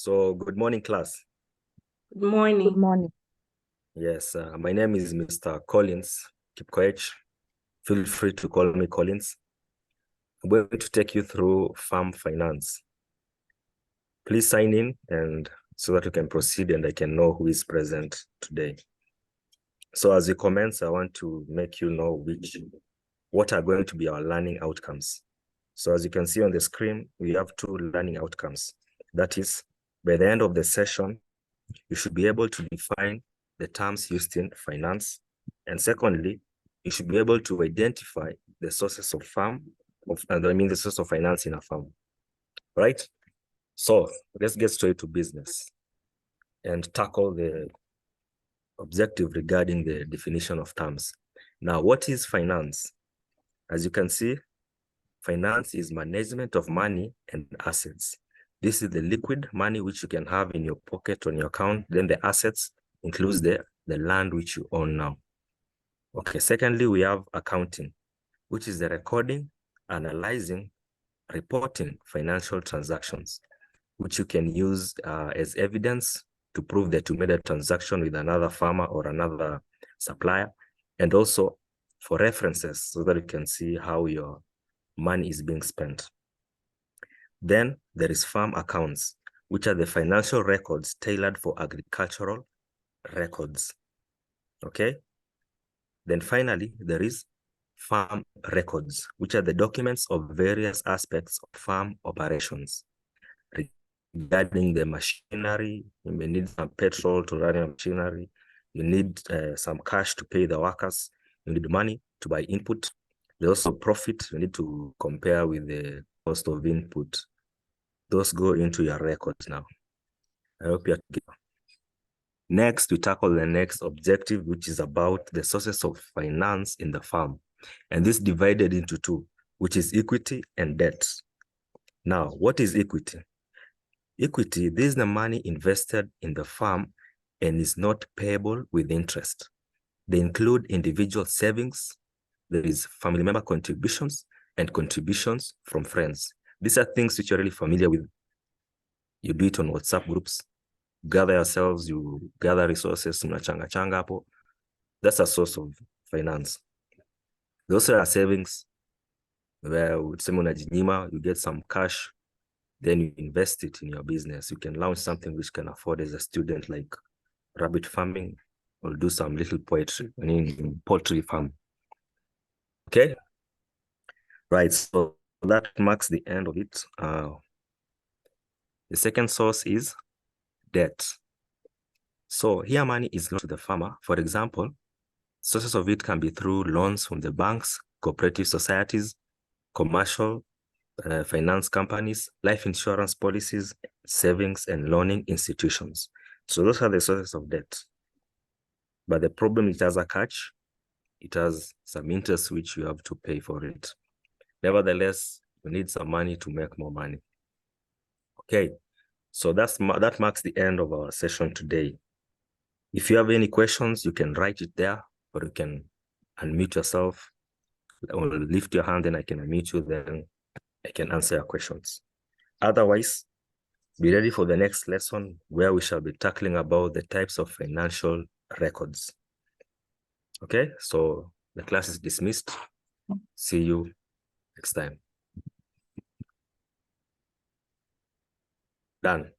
So, good morning, class. Good morning. Good morning. Yes, my name is Mr. Collins Kipkoech. Feel free to call me Collins. I'm going to take you through farm finance. Please sign in and so that we can proceed and I can know who is present today. So as we commence, I want to make you know what are going to be our learning outcomes. So as you can see on the screen, we have two learning outcomes. That is, by the end of the session, you should be able to define the terms used in finance. And secondly, you should be able to identify the sources of the source of finance in a farm, right? So let's get straight to business and tackle the objective regarding the definition of terms. Now, what is finance? As you can see, finance is management of money and assets. This is the liquid money which you can have in your pocket on your account. Then the assets includes the land which you own now. Okay, secondly, we have accounting, which is the recording, analyzing, reporting financial transactions, which you can use as evidence to prove that you made a transaction with another farmer or another supplier, and also for references so that you can see how your money is being spent. Then there is farm accounts, which are the financial records tailored for agricultural records. Okay. Then finally, there is farm records, which are the documents of various aspects of farm operations. Regarding the machinery, you may need some petrol to run your machinery. You need some cash to pay the workers. You need money to buy input. There's also profit you need to compare with the cost of input. Those go into your records now. I hope you're clear. Next, we tackle the next objective, which is about the sources of finance in the farm. And this divided into two, which is equity and debt. Now, what is equity? Equity, this is the money invested in the farm and is not payable with interest. They include individual savings, there is family member contributions, and contributions from friends. These are things which you're really familiar with. You do it on WhatsApp groups, gather yourselves, you gather resources, mnachanga hapo. That's a source of finance. Those are savings, where you get some cash, then you invest it in your business. You can launch something which can afford as a student, like rabbit farming, or do some little poultry farm. Okay. Right, so that marks the end of it. The second source is debt. So here money is loaned to the farmer. For example, sources of it can be through loans from the banks, cooperative societies, commercial finance companies, life insurance policies, savings and loaning institutions. So those are the sources of debt. But the problem, it has a catch. It has some interest which you have to pay for it. Nevertheless, you need some money to make more money. Okay, so that marks the end of our session today. If you have any questions, you can write it there, or you can unmute yourself, or lift your hand and I can unmute you, then I can answer your questions. Otherwise, be ready for the next lesson where we shall be tackling about the types of financial records. Okay, so the class is dismissed. See you next time. Done.